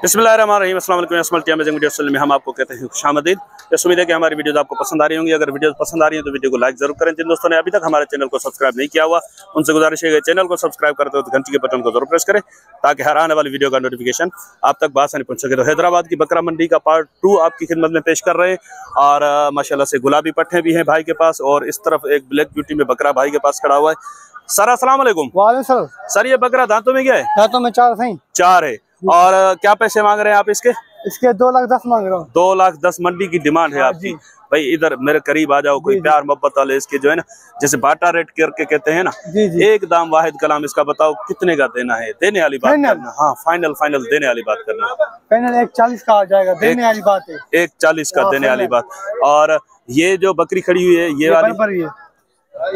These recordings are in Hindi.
बिस्मिल्लाहिर्रहमानिर्रहीम, अस्सलाम वालेकुम। अस्मल्टी अमेजिंग वीडियो में हम आपको कहते हैं खुशामदीद। इस उम्मीद है कि हमारी वीडियोस आपको पसंद आ रही होंगी। अगर वीडियोस पसंद आ रही है तो वीडियो को लाइक जरूर करें। जिन दोस्तों ने अभी तक हमारे चैनल को सब्सक्राइब नहीं किया हुआ उनसे गुजारिश है चैनल को सब्सक्राइब करते हो तो घंटी के बटन को जरूर प्रेस करें ताकि हर आने वाली वीडियो का नोटिफिकेशन आप तक बासानी पहुंच सके। तो हैदराबाद की बकरा मंडी का पार्ट 2 आपकी खिदमत में पेश कर रहे हैं और माशाल्लाह से गुलाबी पट्टे भी हैं भाई के पास और इस तरफ एक ब्लैक ब्यूटी में बकरा भाई के पास खड़ा हुआ है। सर अस्सलाम वालेकुम। वालेकुम सर ये बकरा दांतों में क्या है? दांतों में चार है। और क्या पैसे मांग रहे हैं आप इसके? इसके 2,10,000 मांग रहा हूँ। 2,10,000 मंडी की डिमांड है आपकी। भाई इधर मेरे करीब आ जाओ, कोई प्यार मोहब्बत वाले इसके जो है ना, जैसे बाटा रेट करके कहते हैं ना, एक दाम वाहिद कलाम इसका बताओ कितने का देना है? देने वाली बात करना। हाँ फाइनल देने वाली बात करना। फाइनल 1,40 का आ जाएगा, देने वाली बात है। 1,40 का देने वाली बात। और ये जो बकरी खड़ी हुई है ये वाली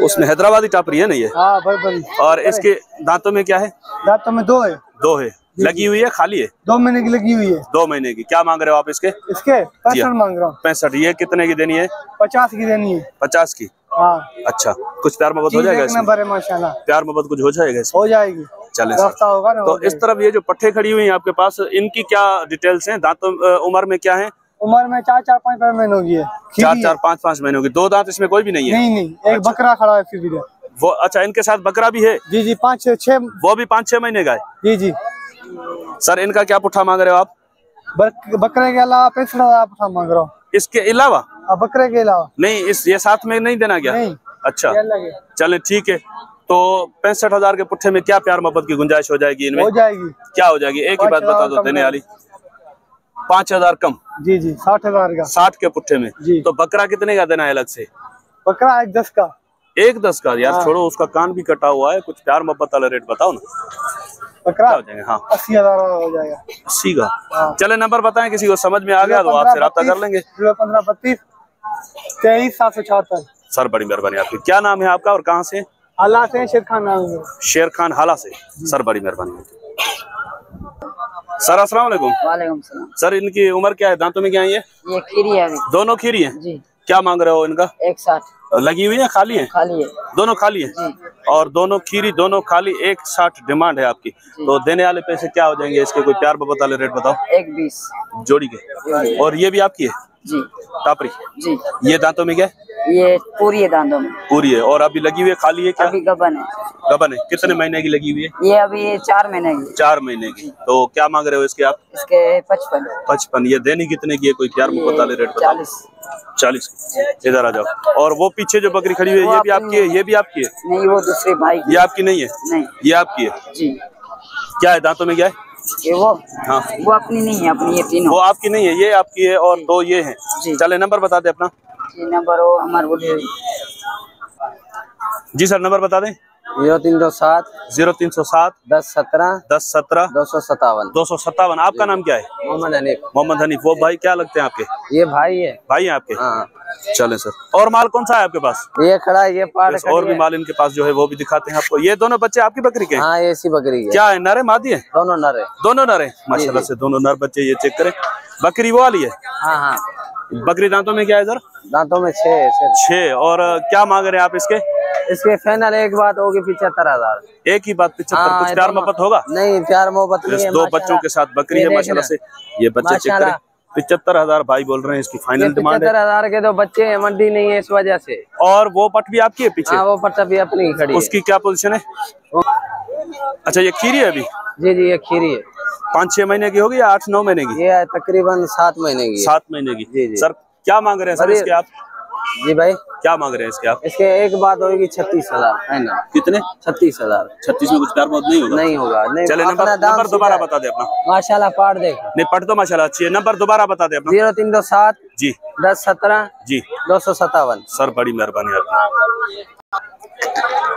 उसमें हैदराबादी टापरी है ना ये? हाँ बरबरी। और इसके दांतों में क्या है? दांतों में दो है। लगी हुई है खाली है? 2 महीने की लगी हुई है। 2 महीने की। क्या मांग रहे हो आप इसके? 65 मांग रहा हूँ। 65। ये कितने की देनी है? 50 की देनी है। 50 की। हाँ। अच्छा, कुछ प्यार मोहब्बत हो जाएगा इसमें? माशाल्लाह प्यार मोहब्बत कुछ हो जाएगा इसमें? हो जाएगी। चले होगा ना। तो इस तरफ ये जो पट्टे खड़ी हुई है आपके पास, इनकी क्या डिटेल्स हैं? दांतों उम्र में क्या है? उम्र में 4-5 महीनों की है। 4-5 महीनों की। 2 दांत इसमें कोई भी नहीं है? नहीं एक बकरा खड़ा है फिर भी वो। अच्छा, इनके साथ बकरा भी है? जी 5-6। वो भी 5-6 महीने का है? जी। सर इनका क्या पुट्ठा मांग रहे हो आप? बकरे के अलावा 65,000 पुट्ठा मांग रहा हूँ। इसके अलावा? बकरे के अलावा नहीं, ये साथ में नहीं देना क्या? नहीं। अच्छा चले ठीक है। तो 65,000 के पुट्ठे में क्या प्यार मोहब्बत की गुंजाइश हो जाएगी इनमें? हो जाएगी। क्या हो जाएगी? एक ही बात बता दो देने वाली। 5,000 कम? जी 60,000 का। 60 के पुट्ठे में। तो बकरा कितने का देना है अलग से? बकरा 1,10 का। 1,10 का? यार छोड़ो, उसका कान भी कटा हुआ है। कुछ प्यार मोहब्बत वाला रेट बताओ ना। बकरा हो जाएगा? हाँ 80,000 हो जाएगा। 80 का? चले नंबर बताएं, किसी को समझ में आ गया तो आपसे राब्ता कर लेंगे। 1532 23,776। सर बड़ी मेहरबानी आपकी। क्या नाम है आपका और कहाँ से? हाला से। शेर खान नाम है। शेर खान हाला से। सर बड़ी मेहरबानी। सर अस्सलाम वालेकुम। वालेकुम सलाम। सर इनकी उम्र क्या है? दांतों में क्या है? ये खीरी है अभी। दोनों खीरी है जी। क्या मांग रहे हो इनका? 1,60। लगी हुई है खाली है? खाली है। दोनों खाली है जी। और दोनों खीरी दोनों खाली। 1,60 डिमांड है आपकी। तो देने वाले पैसे क्या हो जाएंगे इसके? कोई प्यार मोहब्बत वाले रेट बताओ। 1,20 जोड़ी के। और ये भी आपकी है? जी। टापरी? जी। ये दांतों में क्या है? ये पूरी है दांतों में। पूरी है। और अभी लगी हुई है खाली है क्या? अभी गबन है। गबन है। कितने महीने की लगी हुई है? ये अभी 4 महीने की। 4 महीने की। तो क्या मांग रहे हो इसके आप? इसके 55। 55। ये देनी कितने की है? कोई प्यार मोहब्बत वाले रेट बताओ। 40। इधर आ जाओ। और वो पीछे जो बकरी खड़ी हुई है ये भी आपकी है? ये भी आपकी है? नहीं, वो दूसरे भाई की। ये आपकी नहीं है? नहीं, ये आपकी है जी। क्या है दांतों में क्या है? ये वो। हाँ वो अपनी नहीं है, अपनी ये तीनों। वो आपकी नहीं है, ये आपकी है और 2 ये हैं। चले नंबर बता दे अपना। ये नंबर हो हमारे बोले। जी सर नंबर बता दें। 0307 0307 1017 1017 257 257। आपका नाम क्या है? मोहम्मद हनीफ। मोहम्मद हनीफ। वो भाई क्या लगते हैं आपके? ये भाई है। भाई हैं आपके? हाँ। चले सर। और माल कौन सा है आपके पास? ये खड़ा है, ये पाड़ और भी माल इनके पास जो है वो भी दिखाते हैं आपको। ये दोनों बच्चे आपकी बकरी के? हाँ, ये इसी बकरी के। क्या है, नर है मादी है? दोनों नर है। दोनों नर है माशाल्लाह से। दोनों नर बच्चे। ये चेक करें, बकरी वो वाली है? हाँ। बकरी दांतों में क्या है सर? दांतों में 6। और क्या मांग रहे हैं आप इसके? इसके फाइनल एक बात होगी 75,000। एक ही बात 75। कुछ प्यार मोहब्बत होगा? नहीं, प्यार मोहब्बत नहीं है। 2 बच्चों के साथ बकरी है माशाल्लाह से। ये बच्चे चेक करें। 75,000 भाई बोल रहे हैं इसकी फाइनल डिमांड है। 75,000 के तो बच्चे हैं, मंडी नहीं है इस वजह से। और वो पट भी आपकी है पीछे? हाँ, वो पट्टा भी अपनी खड़ी है। उसकी क्या पोजीशन है? अच्छा ये खीरी है अभी? जी, ये खीरी है। 5-6 महीने की होगी या 8-9 महीने की? ये तकरीबन 7 महीने की। 7 महीने की। जी। सर क्या मांग रहे हैं सर इसके आप? जी भाई, क्या मांग रहे हैं इसके आप? इसके एक बात होगी 36,000 है ना? कितने? 36,000। 36 में कुछ प्यार बहुत नहीं होगा? नहीं होगा। नहीं। चले नंबर दोबारा बता दे अपना। माशाल्लाह पाड़ देख। नहीं पढ़ तो माशाल्लाह अच्छी है। नंबर दोबारा बता दे अपना। 0307 जी 1017 जी 257। सर बड़ी मेहरबानी आपकी।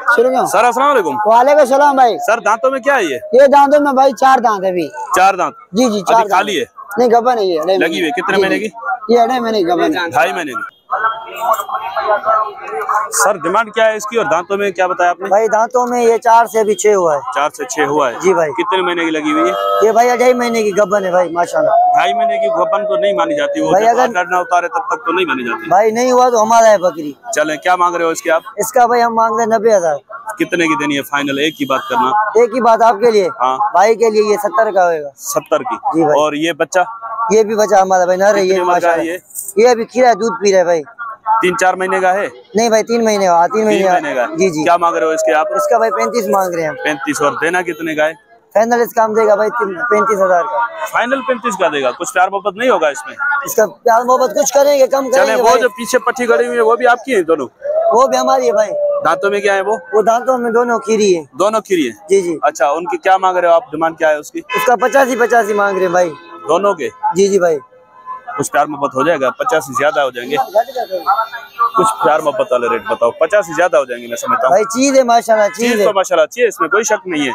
सर अस्सलाम वालेकुम। वालेकुम सलाम भाई। सर दांतों में क्या है ये दांतों में भाई 4 दांत है अभी। 4 दांत? जी 4 खाली है? नहीं गबन है ये। लगी हुई। कितने महीने की? ये 2.5 महीने गबन है। 2.5 महीने की। सर डिमांड क्या है इसकी और दांतों में क्या बताया आपने? भाई दांतों में ये 4 से अभी 6 हुआ है। 4 से 6 हुआ है जी भाई। कितने महीने की लगी हुई है? ये भाई 2.5 महीने की गब्बन है भाई माशाल्लाह। 2.5 महीने की गब्बन तो नहीं मानी जाती वो, भाई अगर ना उतारे तब तक तो नहीं मानी जाती। भाई नहीं हुआ तो हमारा है बकरी। चले क्या मांग रहे हो इसके आप? इसका भाई हम मांग रहे 90,000। कितने की देनी है फाइनल? एक ही बात करना। एक ही बात आपके लिए। हाँ भाई के लिए ये 70 का होगा। 70 की। जी भाई। और ये बच्चा? ये भी बच्चा हमारा भाई ना रही है माशाल्लाह। ये अभी खीरा दूध पी रहा है भाई। 3-4 महीने का है? नहीं भाई 3 महीने का। 3 महीने का। जी जी। क्या मांग रहे हो इसके आप? इसका भाई 35 मांग रहे हैं। 35। और देना कितने का है? फाइनल इसका हम देगा भाई 35,000 का। फाइनल 35 का देगा? कुछ प्यार मोहब्बत नहीं होगा इसमें? इसका प्यार मोहब्बत कुछ करेंगे, कम करेंगे। चले वो जो पीछे पट्टी गड़ी हुई है वो भी आपकी है? दोनों? वो भी हमारी है भाई। दांतों में क्या है वो? वो दांतों में दोनों खीरी है। दोनों खीरी है? जी जी। अच्छा उनकी क्या मांग रहे हो आप? डिमांड क्या है उसकी? उसका 85 मांग रहे हैं भाई दोनों के। जी जी भाई। कुछ प्यार मोहब्बत हो जाएगा? 85 ज्यादा हो जाएंगे? कुछ प्यार मोहब्बत वाले रेट बताओ। 85 ज्यादा हो जाएंगे मैं समझता हूँ भाई। चीज है माशाल्लाह, चीज तो माशाल्लाह चाहिए, इसमें कोई शक नहीं है।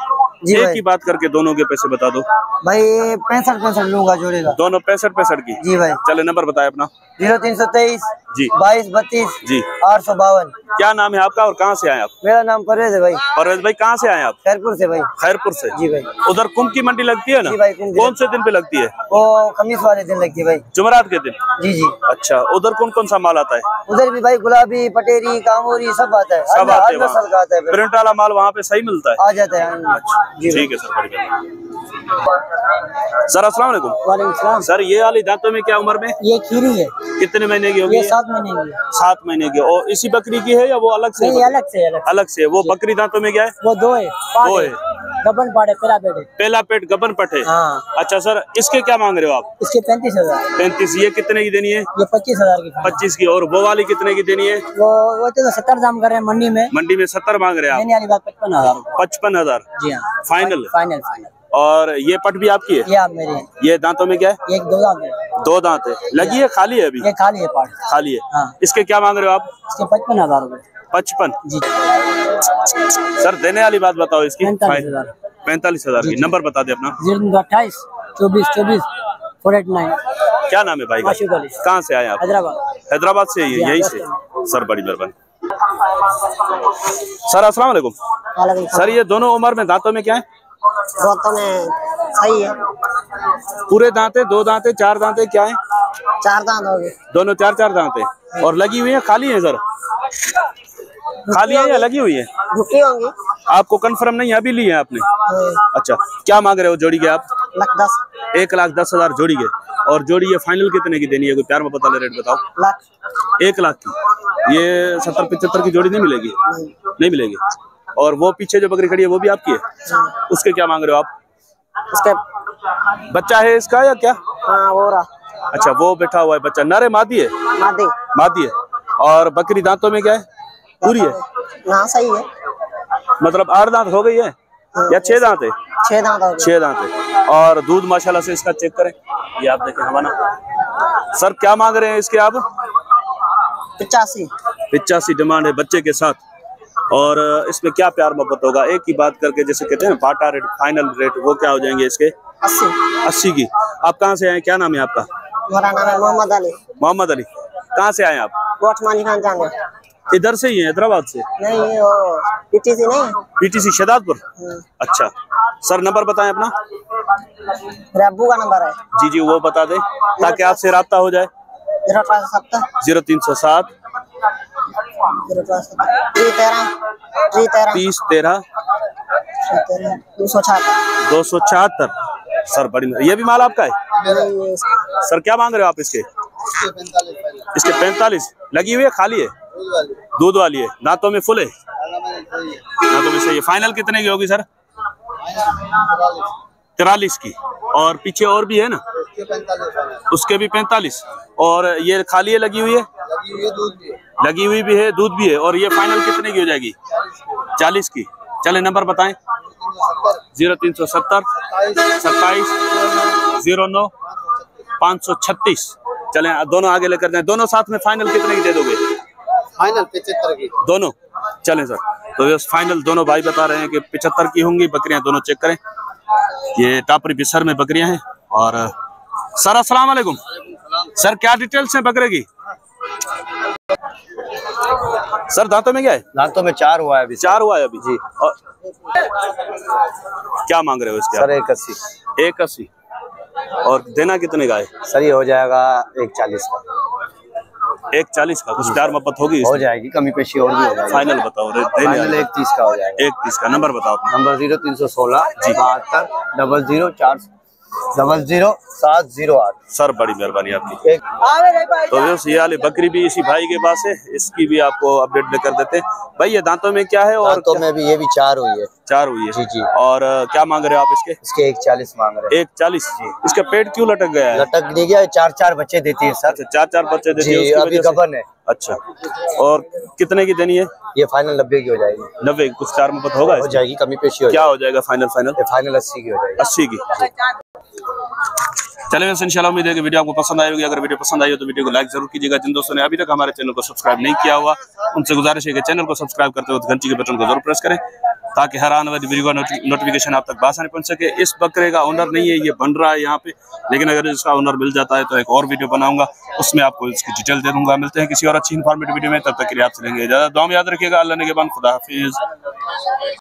एक ही बात करके दोनों के पैसे बता दो भाई। 65 लूंगा जोड़ेगा। दोनों 65 की? जी भाई। चले नंबर बताए अपना। 0323 जी 2232 जी 852। क्या नाम है आपका और कहाँ से आए आप? मेरा नाम परवेज है भाई। परवेज भाई कहाँ से आए आप? खैरपुर से भाई। खैरपुर से? जी भाई। उधर कुंभ की मंडी लगती है ना? जी भाई। कौन से दिन पे लगती है? वो खमीस वाले दिन लगती है भाई। जुमेरात के दिन? जी जी। अच्छा उधर कौन कौन सा माल आता है? उधर भी भाई गुलाबी, पटेरी, कामोरी सब आता है। सब आते हैं नस्ल का आता है। प्रिंट वाला माल वहाँ पे सही मिलता है? आ जाता है। अच्छा ठीक है सर। बढ़िया सर अस्सलाम वालेकुम। वालेकुम सलाम। सर ये वाली दांतों में क्या उम्र में? ये खीरी है। कितने महीने की होगी? ये 7 महीने की। 7 महीने की। और इसी बकरी की है या वो अलग से? नहीं, अलग से। अलग से। वो बकरी दांतों में क्या है? वो 2 है। 2 है। गबन पाड़े पहला पेट है। पहला पेट गबन पट है। हाँ। अच्छा सर इसके क्या मांग रहे हो आप? इसके 35,000। 35। ये कितने की देनी है? ये 25,000 की। 25 की। और वो वाली कितने की देनी है? वो तो 70 दाम कर रहे हैं मंडी में। मंडी में 70 मांग रहे हैं आप? देने वाली बात 55,000। 55,000? जी हाँ। फाइनल? फाइनल। और ये पट भी आपकी है? ये आप मेरी है। ये दांतों में क्या है? एक 2 दांत है। 2 दांत है। लगी है खाली है अभी? ये खाली है पार्ट। खाली है। हाँ। इसके क्या मांग रहे हो आप? इसके 55,000 रुपए। 55? जी। सर देने वाली बात बताओ इसकी। 45,000। 45,000 की। नंबर बता दे अपना। 028 24 24 489। क्या नाम है भाई का? कहाँ से आए आप? हैदराबाद। हैदराबाद से? यही से? सर बड़ी मेहरबानी। सर अस्सलाम वालेकुम। सर ये दोनों उम्र में दांतों में क्या है? दांतों में सही है। पूरे दांत है? 2 दांत है? 4 दांत है? क्या है? 4 दांत हो गए। दोनों 4 दांत है। और लगी हुई है खाली है सर? खाली है या लगी हुई है? रुकी होंगी। आपको कंफर्म नहीं है? अभी ली है आपने? अच्छा क्या मांग रहे हो जोड़ी के आप? 1,10,000। 1,10,000 जोड़ी के। और जोड़ी ये फाइनल कितने की देनी है? कोई प्यार में बता ले रेट बताओ। 1 लाख की। ये 70-75 की जोड़ी नहीं मिलेगी? नहीं मिलेगी। और वो पीछे जो बकरी खड़ी है वो भी आपकी है? उसके क्या मांग रहे हो आप? उसके बच्चा है इसका या क्या? हाँ वो रहा। अच्छा वो बैठा हुआ है बच्चा। नर है मादी है? मादी। मादी है। और बकरी दांतों में क्या है? पूरी है? ना सही है। मतलब 8 दांत हो गई है या 6 दांत है? 6 दांत हो गए। 6 दांत है। और दूध माशाल्लाह से इसका चेक करें। ये आप देखें हमारा। सर क्या मांग रहे हैं इसके आप? 85 डिमांड है बच्चे के साथ। और इसमें क्या प्यार मोहब्बत होगा? एक ही बात करके जैसे कहते हैं बाटा रेट, फाइनल रेट, वो क्या हो जाएंगे इसके? 80 की। आप कहाँ से आए? क्या नाम है आपका? मेरा नाम है मोहम्मद अली। मोहम्मद अली। कहाँ से आए आप? गोठमानी खान जाने। इधर से ही है? हैदराबाद से? नहीं वो पीटीसी नहीं। पीटीसी शहदादपुर? अच्छा सर नंबर बताएं अपना। अब्बू का नंबर है। जी जी वो बता दें ताकि आपसे राब्ता हो जाए। 0307 0307 30 13 276। सर बड़ी ये भी माल आपका है? सर क्या मांग रहे हो आप इसके? इसके 45। लगी हुई है खाली है? दूध वाली है। दांतों में फुल है? दांतों में सही है। फाइनल कितने की होगी सर? 43 की। और पीछे और भी है ना? उसके भी 45। और ये खाली है? लगी हुई है? लगी हुई भी है, दूध भी है। और ये फाइनल कितने की हो जाएगी? 40 की। चले नंबर बताएं। 0370 27 09 536। चले दोनों आगे लेकर जाए। दोनों साथ में फाइनल कितने की दे दोगे? फाइनल 75 की दोनों। चलें सर तो ये फाइनल दोनों भाई बता रहे हैं कि 75 की होंगी बकरियां। दोनों चेक करें। ये टापरी बिसर में बकरियां हैं। और सर अस्सलाम वालेकुम। सर क्या डिटेल्स हैं बकरे की? सर दांतों में क्या है? दांतों में 4 हुआ है अभी। 4 हुआ है अभी जी। और क्या मांग रहे हो इसके? सर 81। 81। और देना कितने का है? सर ये हो जाएगा 140 का। 140 का कुछ प्यार मोहब्बत होगी? हो जाएगी, कमी पेशी और भी हो जाएगी। फाइनल बताओ। फाइनल 130 का हो जाएगा। 130 का। नंबर बताओ अपना। नंबर 0316 72 00 708। सर बड़ी मेहरबानी आपकी। तो ये वाली बकरी भी इसी भाई के पास है, इसकी भी आपको अपडेट कर देते हैं। भाई ये दांतों में क्या है? और दांतों में भी ये भी 4 हुई है। 4 हुई है जी जी। और क्या मांग रहे हो आप इसके? इसके 140 मांग रहे हैं। 140। इसका पेट क्यों लटक गया है? लटक नहीं गया, 4-4 बच्चे देती है सर। अच्छा 4-4 बच्चे देती है जी, उसकी अभी वजह से? गबन है। अच्छा। और कितने की देनी है? ये फाइनल 90 की हो जाएगी। 90। कुछ प्यार मोहब्बत होगा? हो जाएगी, कमी पेशी हो क्या हो जाएगा फाइनल? फाइनल 80 की हो जाएगी। 80 की। चलिए वैसे इंशाल्लाह उम्मीद है कि वीडियो आपको पसंद आई होगी। अगर वीडियो पसंद आई हो तो वीडियो को लाइक जरूर कीजिएगा। जिन दोस्तों ने अभी तक हमारे चैनल को सब्सक्राइब नहीं किया हुआ उनसे गुजारिश है कि चैनल को सब्सक्राइब करते वक्त घंटी के बटन को जरूर प्रेस करें ताकि हर आने वाली वीडियो का नोटिफिकेशन आप तक आसानी पहुंच सके। इस बकरे का ओनर नहीं है, ये बन रहा है यहाँ पे, लेकिन अगर इसका ओनर मिल जाता है तो एक और वीडियो बनाऊंगा, उसमें आपको इसकी डिटेल दे दूंगा। मिलते हैं किसी और अच्छी इन्फॉर्मेटिव वीडियो में, तब तक के लिए आपसे लेंगे इजाजत। दुआ में याद रखिएगा। अल्लाह ने के बाद खुदा हाफिज।